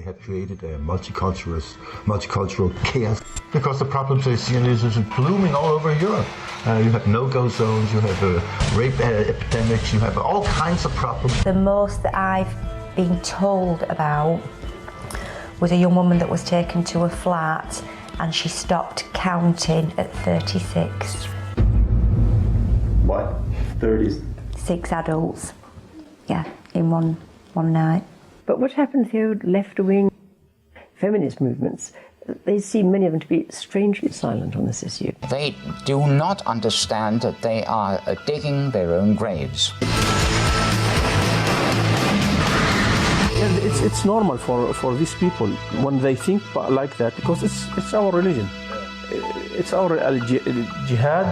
have created a multicultural chaos because the problem is blooming all over Europe. You have no-go zones, you have rape epidemics, you have all kinds of problems. The most that I've been told about was a young woman that was taken to a flat and she stopped counting at 36. What? 30? 6 adults, yeah, in one night. But what happened to left-wing feminist movements? They seem, many of them, to be strangely silent on this issue. They do not understand that they are digging their own graves. It's normal for these people when they think like that, because it's our religion. It's our jihad.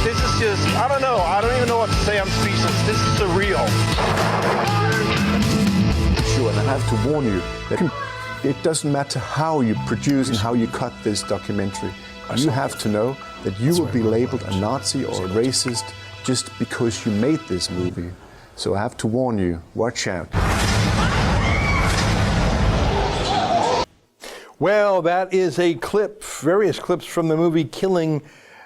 This is just, I don't know. I don't even know what to say. I'm speechless. This is surreal. Sure, and I have to warn you that it doesn't matter how you produce and how you cut this documentary. You have to know that you will be labeled a Nazi or a racist just because you made this movie. So I have to warn you, watch out. Well, that is a clip, various clips from the movie Killing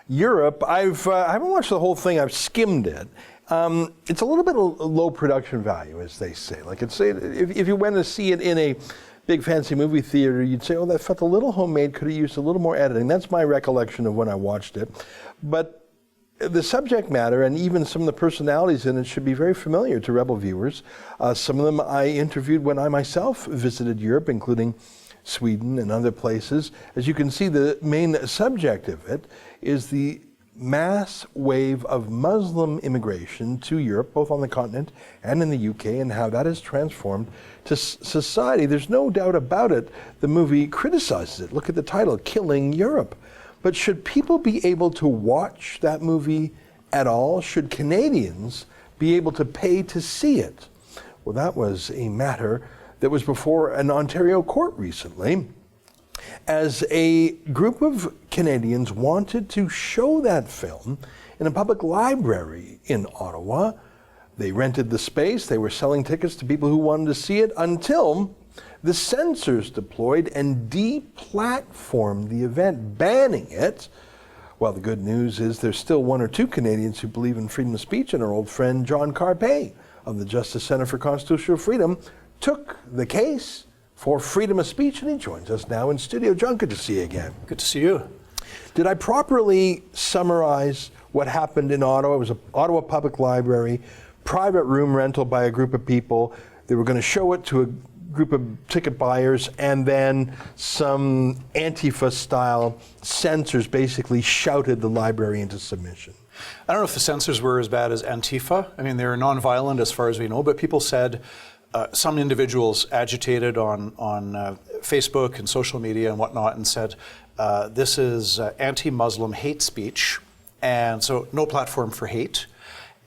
Europe. I haven't watched the whole thing. I've skimmed it. It's a little bit of low production value, as they say. Like if you went to see it in a big fancy movie theater, you'd say, oh, that felt a little homemade, could have used a little more editing. That's my recollection of when I watched it. But the subject matter and even some of the personalities in it should be very familiar to Rebel viewers. Some of them I interviewed when I myself visited Europe, including Sweden and other places. As you can see, the main subject of it is the mass wave of Muslim immigration to Europe, both on the continent and in the UK, and how that has transformed to society. There's no doubt about it. The movie criticizes it. Look at the title, Killing Europe. But should people be able to watch that movie at all? Should Canadians be able to pay to see it? Well, that was a matter that was before an Ontario court recently, as a group of Canadians wanted to show that film in a public library in Ottawa. They rented the space, they were selling tickets to people who wanted to see it until the censors deployed and deplatformed the event, banning it. Well, the good news is there's still 1 or 2 Canadians who believe in freedom of speech, and our old friend John Carpay of the Justice Center for Constitutional Freedom took the case for freedom of speech, and he joins us now in studio. John, good to see you again. Good to see you. Did I properly summarize what happened in Ottawa? It was an Ottawa Public Library, private room rental by a group of people. They were going to show it to a group of ticket buyers, and then some Antifa-style censors basically shouted the library into submission. I don't know if the censors were as bad as Antifa. I mean, they were nonviolent as far as we know, but people said, some individuals agitated on Facebook and social media and whatnot and said, this is anti-Muslim hate speech, and so no platform for hate.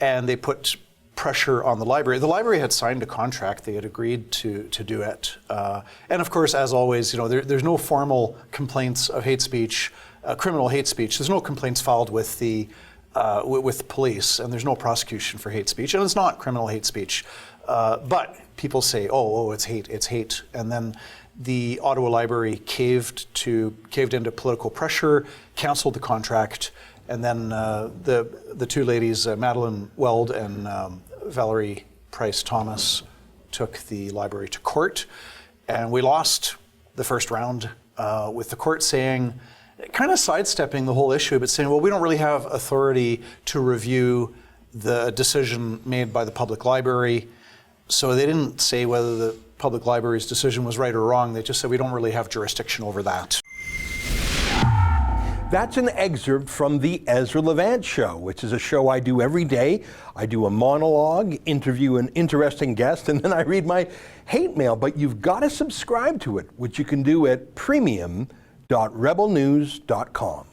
And they put pressure on the library. The library had signed a contract. They had agreed to do it. And of course, as always, you know, there's no formal complaints of hate speech, criminal hate speech. There's no complaints filed with the police, and there's no prosecution for hate speech, and it's not criminal hate speech. But people say, oh, it's hate. And then the Ottawa Library caved into political pressure, canceled the contract, and then the 2 ladies, Madeleine Weld and Valerie Price Thomas, took the library to court. And we lost the first round with the court saying, kind of sidestepping the whole issue, but saying, well, we don't really have authority to review the decision made by the public library. So they didn't say whether the public library's decision was right or wrong. They just said we don't really have jurisdiction over that. That's an excerpt from the Ezra Levant Show, which is a show I do every day. I do a monologue, interview an interesting guest, and then I read my hate mail. But you've got to subscribe to it, which you can do at premium.rebelnews.com.